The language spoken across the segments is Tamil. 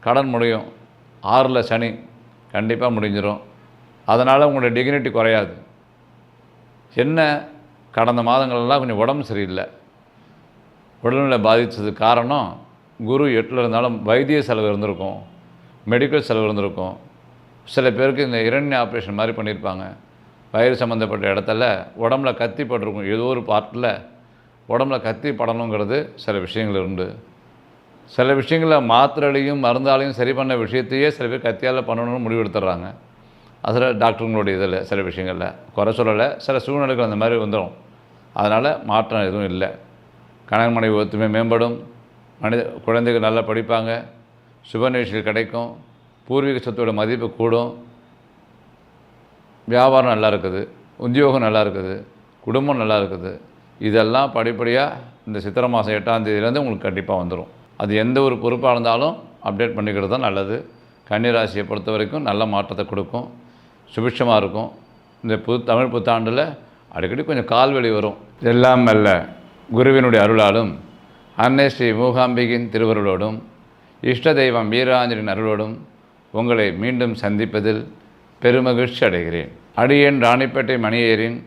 கடன் முடியும். 6ல் சனி கண்டிப்பாக முடிஞ்சிடும். அதனால் உங்களுடைய டிக்னிட்டி குறையாது. என்ன கடந்த மாதங்களெல்லாம் கொஞ்சம் உடம்பு சரியில்லை, உடல்நிலை பாதித்ததுக்கு காரணம் குரு 8ல் இருந்தாலும் வைத்திய செலவு இருந்திருக்கும், மெடிக்கல் செலவு இருந்திருக்கும். சில பேருக்கு இந்த இரண்ய ஆப்ரேஷன் மாதிரி பண்ணியிருப்பாங்க. வயிறு சம்மந்தப்பட்ட இடத்துல உடம்புல கத்தி பட்டிருக்கும். ஏதோ ஒரு பார்ட்டில் உடம்புல கத்தி படணுங்கிறது சில விஷயங்கள் உண்டு. சில விஷயங்களில் மாத்திரையிலையும் மருந்தாலையும் சரி பண்ண விஷயத்தையே சில பேர் கத்தியால் பண்ணணும்னு முடிவெடுத்துடுறாங்க. அதில் டாக்டருங்களுடைய இதில் சில விஷயங்களில் குறை சொல்லலை, சில சூழ்நிலைகள் அந்த மாதிரி வந்துடும். அதனால் மாற்றம் எதுவும் இல்லை. கணவன் மனைவி ஒத்துமை மேம்படும், குழந்தைகள் நல்லா படிப்பாங்க, சுப நிகழ்ச்சிகள் கிடைக்கும், பூர்வீக சொத்தோட மதிப்பு கூடும், வியாபாரம் நல்லா இருக்குது, உத்தியோகம் நல்லா இருக்குது, குடும்பம் நல்லா இருக்குது. இதெல்லாம் படிப்படியாக இந்த சித்திரை மாதம் 8ஆம் தேதியிலேருந்து உங்களுக்கு கண்டிப்பாக வந்துடும். அது எந்த ஒரு பொறுப்பாக இருந்தாலும் அப்டேட் பண்ணிக்கிறது தான் நல்லது. கன்னிராசியை பொறுத்த வரைக்கும் நல்ல மாற்றத்தை கொடுக்கும், சுபிட்சமாக இருக்கும். இந்த தமிழ் புத்தாண்டில் அடிக்கடி கொஞ்சம் கால்வலி வரும். எல்லாம் அல்ல குருவினுடைய அருளாலும் அன்னை ஸ்ரீ மூகாம்பிகின் திருவருளோடும் இஷ்ட தெய்வம் வீராஞ்சலின் அருளோடும் உங்களை மீண்டும் சந்திப்பதில் பெருமகிழ்ச்சி அடைகிறேன். அடியேன் ராணிப்பேட்டை மணியேரின்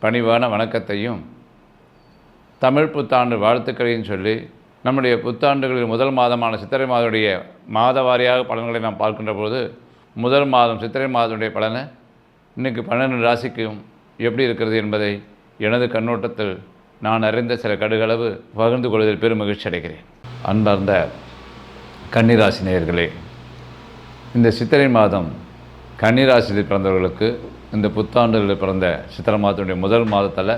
பணிவான வணக்கத்தையும் தமிழ் புத்தாண்டு வாழ்த்துக்களையும் சொல்லி, நம்முடைய புத்தாண்டுகளில் முதல் மாதமான சித்திரை மாதனுடைய மாத வாரியாக பலன்களை நாம் பார்க்கின்ற போது, முதல் மாதம் சித்திரை மாதனுடைய பலனை இன்றைக்கு 12 ராசிக்கும் எப்படி இருக்கிறது என்பதை எனது கண்ணோட்டத்தில் நான் அறிந்த சில கடுகளவு பகிர்ந்து கொள்வதில் பெரும் மகிழ்ச்சி அடைகிறேன். அன்பார்ந்த கன்னிராசி நேயர்களே, இந்த சித்திரை மாதம் கன்னிராசியில் பிறந்தவர்களுக்கு இந்த புத்தாண்டுகளில் பிறந்த சித்திரை மாதத்தினுடைய முதல் மாதத்தில்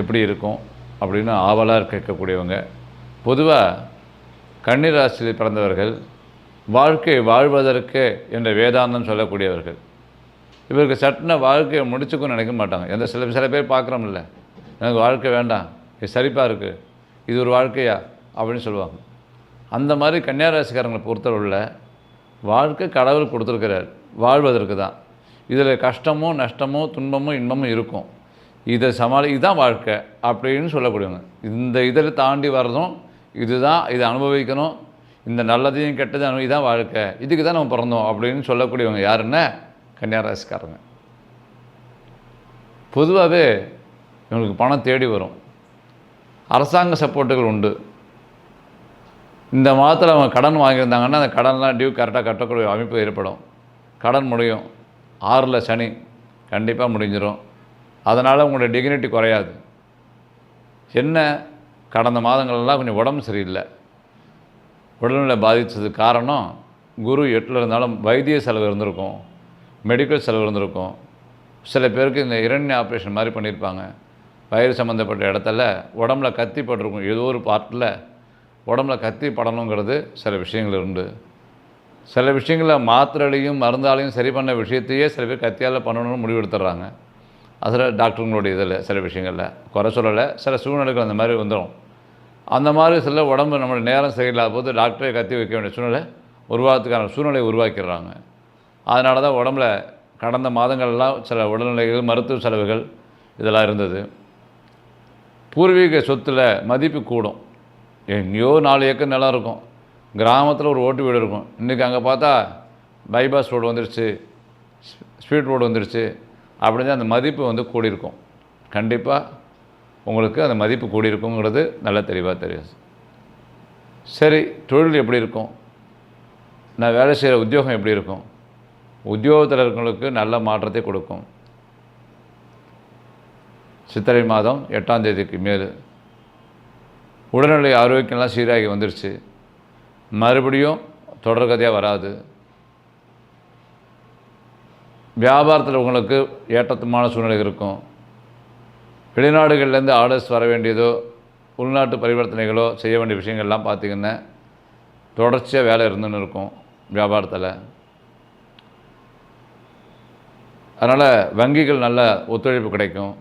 எப்படி இருக்கும் அப்படின்னு ஆவலாக கேட்கக்கூடியவங்க. பொதுவாக கன்னிராசியில் பிறந்தவர்கள் வாழ்க்கை வாழ்வதற்கு என்ற வேதாந்தம் சொல்லக்கூடியவர்கள். இவருக்கு சட்டின வாழ்க்கையை முடிச்சுக்குன்னு நினைக்க மாட்டாங்க. சில பேர் பார்க்குறோம்ல, எனக்கு வாழ்க்கை வேண்டாம், இது சரிப்பாக இருக்குது, இது ஒரு வாழ்க்கையா அப்படின்னு சொல்லுவாங்க. அந்த மாதிரி கன்னியாராசிக்காரங்களை பொறுத்தவரையில் வாழ்க்கை கடவுள் கொடுத்துருக்கிறார், வாழ்வதற்கு தான். இதில் கஷ்டமும் நஷ்டமும் துன்பமும் இன்பமும் இருக்கும். இதை இதுதான் வாழ்க்கை அப்படின்னு சொல்லக்கூடியவங்க. இந்த இதில் தாண்டி வர்றதும் இதுதான், இதை அனுபவிக்கணும், இந்த நல்லதையும் கெட்டதையும் இதுதான் வாழ்க்கை, இதுக்கு தான் நம்ம பிறந்தோம் அப்படின்னு சொல்லக்கூடியவங்க யாருன்னா கன்னியாராசிக்காரங்க. பொதுவாகவே இவங்களுக்கு பணம் தேடி வரும், அரசாங்க சப்போர்ட்டுகள் உண்டு. இந்த மாதத்தில் அவங்க கடன் வாங்கியிருந்தாங்கன்னா அந்த கடன்லாம் டியூ கரெக்டாக கட்டக்கூடிய அமைப்பு ஏற்படும். கடன் முடியும். 6ல் சனி கண்டிப்பாக முடிஞ்சிடும். அதனால் உங்களுடைய டிக்னிட்டி குறையாது. என்ன கடந்த மாதங்களெல்லாம் கொஞ்சம் உடம்பு சரியில்லை, உடல்நிலை பாதித்ததுக்கு காரணம் குரு 8ல் இருந்தாலும் வைத்திய செலவு இருந்திருக்கும், மெடிக்கல் செலவு இருந்திருக்கும். சில பேருக்கு இந்த இரண்ய ஆப்ரேஷன் மாதிரி பண்ணியிருப்பாங்க. வயிறு சம்மந்தப்பட்ட இடத்துல உடம்புல கத்தி பட்டிருக்கும். ஏதோ ஒரு பார்ட்டில் உடம்புல கத்தி படணுங்கிறது சில விஷயங்கள் உண்டு. சில விஷயங்களில் மாத்திரையிலையும் மருந்தாலையும் சரி பண்ண விஷயத்தையே சில பேர் கத்தியால் பண்ணணும்னு முடிவெடுத்துடுறாங்க. அதில் டாக்டருங்களுடைய இதில் சில விஷயங்களில் குறை சொல்லலை, சில சூழ்நிலைகள் அந்த மாதிரி வந்துடும். அந்த மாதிரி சில உடம்பு நம்மளுடைய நேரம் சரியில்லாத போது டாக்டரை கத்தி வைக்க வேண்டிய சூழ்நிலை உருவாகிறதுக்கான சூழ்நிலையை உருவாக்கிடுறாங்க. அதனால தான் உடம்புல கடந்த மாதங்கள்லாம் சில உடல்நிலைகள், மருத்துவ செலவுகள் இதெல்லாம் இருந்தது. பூர்வீக சொத்தில் மதிப்பு கூடும். எங்கேயோ 4 ஏக்கர் நிலம் இருக்கும், கிராமத்தில் ஒரு ஓட்டு வீடு இருக்கும். இன்றைக்கி அங்கே பார்த்தா பைபாஸ் ரோடு வந்துருச்சு, ஸ்பீட் ரோடு வந்துருச்சு அப்படின்னு அந்த மதிப்பு கூடியிருக்கும். கண்டிப்பாக உங்களுக்கு அந்த மதிப்பு கூடியிருக்குங்கிறது நல்ல தெளிவாக தெரியும். சரி, தொழில் எப்படி இருக்கும், நான் வேலை செய்கிற உத்தியோகம் எப்படி இருக்கும், உத்தியோகத்தில் இருக்கிறவங்களுக்கு நல்ல மாற்றத்தை கொடுக்கும். சித்திரை மாதம் 8ஆம் தேதிக்கு மேல் உடல்நிலை ஆரோக்கியம்லாம் சீராகி வந்துருச்சு. மறுபடியும் தொடர்கதையாக வராது. வியாபாரத்தில் உங்களுக்கு ஏற்றத்துமான சூழ்நிலை இருக்கும். வெளிநாடுகள்லேருந்து ஆர்டர்ஸ் வர வேண்டியதோ உள்நாட்டு பரிவர்த்தனைகளோ செய்ய வேண்டிய விஷயங்கள்லாம் பார்த்திங்கன்னா தொடர்ச்சியாக வேலை இருந்துன்னு இருக்கும் வியாபாரத்தில். அதனால் வங்கிகள் நல்ல ஒத்துழைப்பு கிடைக்கும்.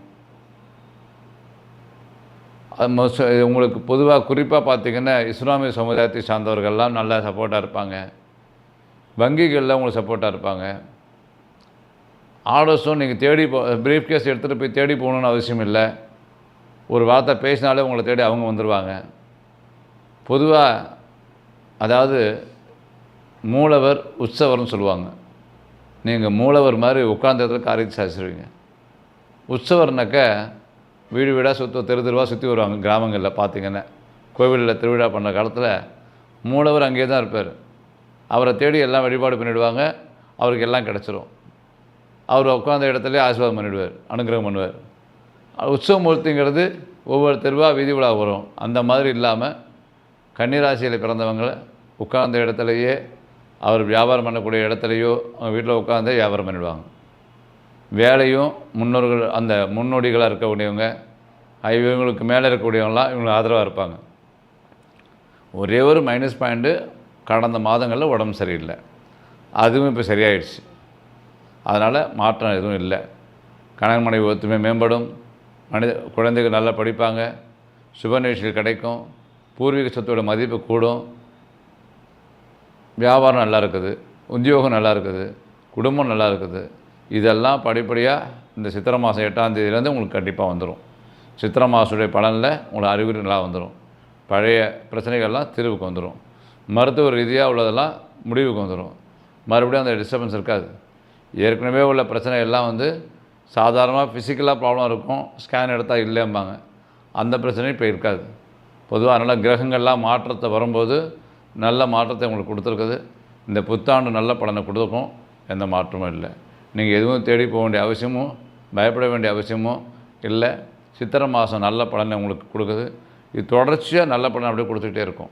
உங்களுக்கு பொதுவாக குறிப்பாக பார்த்திங்கன்னா இஸ்லாமிய சமுதாயத்தை சார்ந்தவர்கள்லாம் நல்லா சப்போர்ட்டாக இருப்பாங்க. வங்கிகளில் உங்களுக்கு சப்போர்ட்டாக இருப்பாங்க. ஆர்டர்ஸும் நீங்கள் தேடி ப்ரீஃப் கேஸ் எடுத்துகிட்டு போய் தேடி போகணுன்னு அவசியம் இல்லை. ஒரு வார்த்தை பேசினாலே உங்களை தேடி அவங்க வந்துடுவாங்க. பொதுவாக அதாவது மூலவர் உற்சவர்னு சொல்லுவாங்க. நீங்கள் மூலவர் மாதிரி உட்கார்ந்த இடத்துல காரியத்தை சாதிச்சிருவீங்க. உற்சவர்னாக்க வீடு வீடாக தெரு தெருவாக சுற்றி வருவாங்க. கிராமங்களில் பார்த்திங்கன்னா கோவிலில் திருவிழா பண்ண காலத்தில் மூலவர் அங்கேயே தான் இருப்பார். அவரை தேடி எல்லாம் வழிபாடு பண்ணிவிடுவாங்க. அவருக்கு எல்லாம் கிடச்சிரும். அவர் உட்கார்ந்த இடத்துலேயே ஆசீர்வாதம் பண்ணிவிடுவார், அனுகிரகம் பண்ணுவார். உற்சவமூர்த்திங்கிறது ஒவ்வொரு தெருவாக வீதி விழா வரும். அந்த மாதிரி இல்லாமல் கன்னிராசியில் பிறந்தவங்களை உட்கார்ந்த இடத்துலையே அவர் வியாபாரம் பண்ணக்கூடிய இடத்துலையோ அவங்க வீட்டில் உட்காந்து வியாபாரம் பண்ணிவிடுவாங்க. வேலையும் முன்னோர்கள் அந்த முன்னோடிகளாக இருக்கக்கூடியவங்க இவங்களுக்கு மேலே இருக்கக்கூடியவங்களாம் இவங்களுக்கு ஆதரவாக இருப்பாங்க. ஒரே ஒரு மைனஸ் பாயிண்ட்டு, கடந்த மாதங்களில் உடம்பு சரியில்லை. அதுவும் இப்போ சரியாயிடுச்சு. அதனால் மாற்றம் எதுவும் இல்லை. கணவன் மனைவி ஒத்துமை மேம்படும். குழந்தைகள் நல்லா படிப்பாங்க. சுப நிகழ்ச்சிகள் கிடைக்கும். பூர்வீக சொத்தோட மதிப்பு கூடும். வியாபாரம் நல்லா இருக்குது. உத்தியோகம் நல்லா இருக்குது. குடும்பம் நல்லா இருக்குது. இதெல்லாம் படிப்படியாக இந்த சித்திரை மாதம் 8ஆம் தேதியிலேருந்து உங்களுக்கு கண்டிப்பாக வந்துடும். சித்திரை மாதத்துடைய பலனில் உங்களுக்கு அறிகுறி நல்லா வந்துடும். பழைய பிரச்சனைகள்லாம் தீர்வுக்கு வந்துடும். மருத்துவ ரீதியாக உள்ளதெல்லாம் முடிவுக்கு வந்துடும். மறுபடியும் அந்த டிஸ்டர்பன்ஸ் இருக்காது. ஏற்கனவே உள்ள பிரச்சனை எல்லாம் சாதாரணமாக ஃபிசிக்கலாக ப்ராப்ளம் இருக்கும். ஸ்கேன் எடுத்தால் இல்லைம்பாங்க. அந்த பிரச்சனையும் இப்போ இருக்காது. பொதுவாக நல்ல கிரகங்கள்லாம் மாற்றத்தை வரும்போது நல்ல மாற்றத்தை உங்களுக்கு கொடுத்துருக்குது. இந்த புத்தாண்டு நல்ல பலனை கொடுக்கும். எந்த மாற்றமும் இல்லை. நீங்கள் எதுவும் தேடி போக வேண்டிய அவசியமும் பயப்பட வேண்டிய அவசியமும் இல்லை. சித்திரை மாதம் நல்ல பலனை உங்களுக்கு கொடுக்குது. இது தொடர்ச்சியாக நல்ல பலனை அப்படியே கொடுத்துக்கிட்டே இருக்கும்.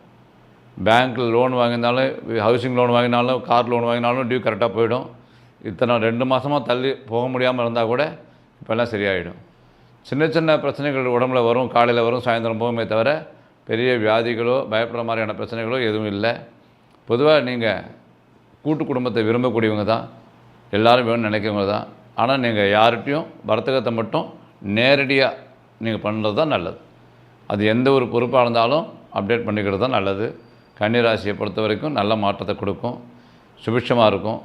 பேங்க்கில் லோன் வாங்கினாலும், ஹவுசிங் லோன் வாங்கினாலும், கார் லோன் வாங்கினாலும் டியூ கரெக்டாக போயிடும். இத்தனை 2 மாதமாக தள்ளி போக முடியாமல் இருந்தால் கூட இப்போல்லாம் சரியாயிடும். சின்ன சின்ன பிரச்சனைகள் உடம்புல வரும். காலையில் வரும், சாயந்தரம் போகுமே தவிர பெரிய வியாதிகளோ பயப்படுற மாதிரியான பிரச்சனைகளோ எதுவும் இல்லை. பொதுவாக நீங்கள் கூட்டு குடும்பத்தை விரும்பக்கூடியவங்க தான். எல்லோரும் வேணும்னு நினைக்கிறவங்க தான். ஆனால் நீங்கள் யார்கிட்டையும் வர்த்தகத்தை மட்டும் நேரடியாக நீங்கள் பண்ணுறது தான் நல்லது. அது எந்த ஒரு பொறுப்பாக இருந்தாலும் அப்டேட் பண்ணிக்கிறது தான் நல்லது. கன்னிராசியை பொறுத்த வரைக்கும் நல்ல மாற்றத்தை கொடுக்கும். சுபிட்சமாக இருக்கும்.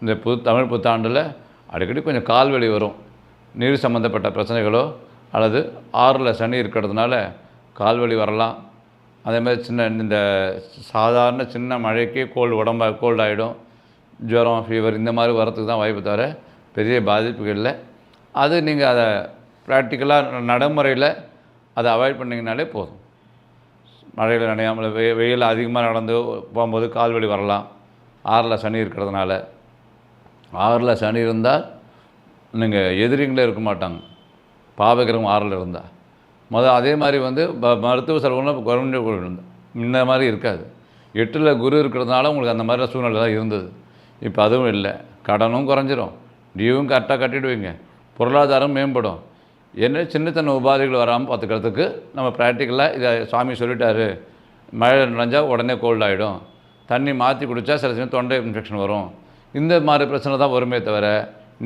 இந்த தமிழ் புத்தாண்டில் அடிக்கடி கொஞ்சம் கால்வலி வரும். நீர் சம்மந்தப்பட்ட பிரச்சனைகளோ அல்லது 6ல் சனி இருக்கிறதுனால கால்வலி வரலாம். அதேமாதிரி இந்த சாதாரண சின்ன மழைக்கு கோல்டு ஆகிடும். ஜுரம், ஃபீவர் இந்த மாதிரி வரத்துக்கு தான் வாய்ப்பு தவிர பெரிய பாதிப்புகள் இல்லை. அது நீங்கள் அதை ப்ராக்டிக்கலாக நடைமுறையில் அதை அவாய்ட் பண்ணிங்கனாலே போதும். மழையில் நனையாமல் வெயில் அதிகமாக நடந்து போகும்போது கால்வலி வரலாம். 6ல் சனி இருக்கிறதுனால. 6ல் சனி இருந்தால் நீங்கள் எதிரிங்களே இருக்க மாட்டாங்க. பாவகிரகம் 6ல் இருந்தால் அதே மாதிரி மருத்துவ செலவுலாம் குறைஞ்ச இந்த மாதிரி இருக்காது. 8ல் குரு இருக்கிறதுனால உங்களுக்கு அந்த மாதிரி சூழ்நிலை தான் இருந்தது. இப்போ அதுவும் இல்லை. கடனும் குறைஞ்சிரும். டியூவும் கரெக்டாக கட்டிடுவீங்க. பொருளாதாரம் மேம்படும். என்ன சின்ன சின்ன உபாதைகள் வராமல் பார்த்துக்கிறதுக்கு நம்ம ப்ராக்டிக்கலாக இதை சாமி சொல்லிட்டாரு. மழை நனைஞ்சால் உடனே கோல்டு ஆகிடும். தண்ணி மாற்றி குடித்தா சில சமயம் தொண்டை இன்ஃபெக்ஷன் வரும். இந்த மாதிரி பிரச்சனை தான் வருமே தவிர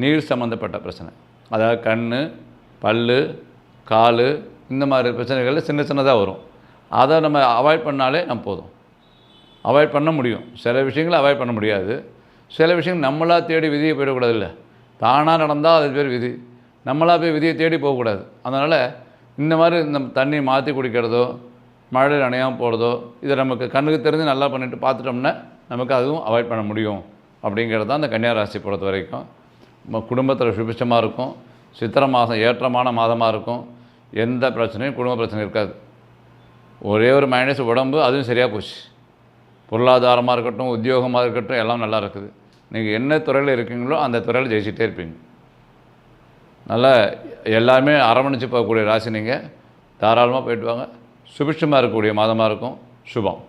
நீர் சம்மந்தப்பட்ட பிரச்சனை, அதாவது கண், பல், கால் இந்த மாதிரி பிரச்சனைகள் சின்ன சின்னதாக வரும். அதை நம்ம அவாய்ட் பண்ணாலே நம்ம போதும். அவாய்ட் பண்ண முடியும். சில விஷயங்களை அவாய்ட் பண்ண முடியாது. சில விஷயங்கள் நம்மளாக தேடி விதியை போயிடக்கூடாது. இல்லை, தானாக நடந்தால் அது பேர் விதி. நம்மளாக போய் விதியை தேடி போகக்கூடாது. அதனால் இந்த மாதிரி நம்ம தண்ணி மாற்றி குடிக்கிறதோ, மழை நனையாமல் போகிறதோ, இதை நமக்கு கண்ணுக்கு தெரிஞ்சு நல்லா பண்ணிட்டு பார்த்துட்டோம்னா நமக்கு அதுவும் அவாய்ட் பண்ண முடியும். அப்படிங்கிறது தான் அந்த கன்னியாராசி பொறுத்த வரைக்கும். குடும்பத்தில் சுபிட்சமாக இருக்கும். சித்திரை மாதம் ஏற்றமான மாதமாக இருக்கும். எந்த பிரச்சனையும் குடும்ப பிரச்சனை இருக்காது. ஒரே ஒரு மைனஸ் உடம்பு, அதுவும் சரியாக போச்சு. பொருளாதாரமாக இருக்கட்டும், உத்தியோகமாக இருக்கட்டும், எல்லாம் நல்லா இருக்குது. நீங்கள் என்ன துறையில் இருக்கீங்களோ அந்த துறையில் ஜெயிச்சிட்டே இருப்பீங்க. நல்லா எல்லாருமே அரவணைச்சு போகக்கூடிய ராசி. நீங்கள் தாராளமாக போயிட்டு வாங்க. சுபிட்சமாக இருக்கக்கூடிய மாதமாக இருக்கும். சுபம்.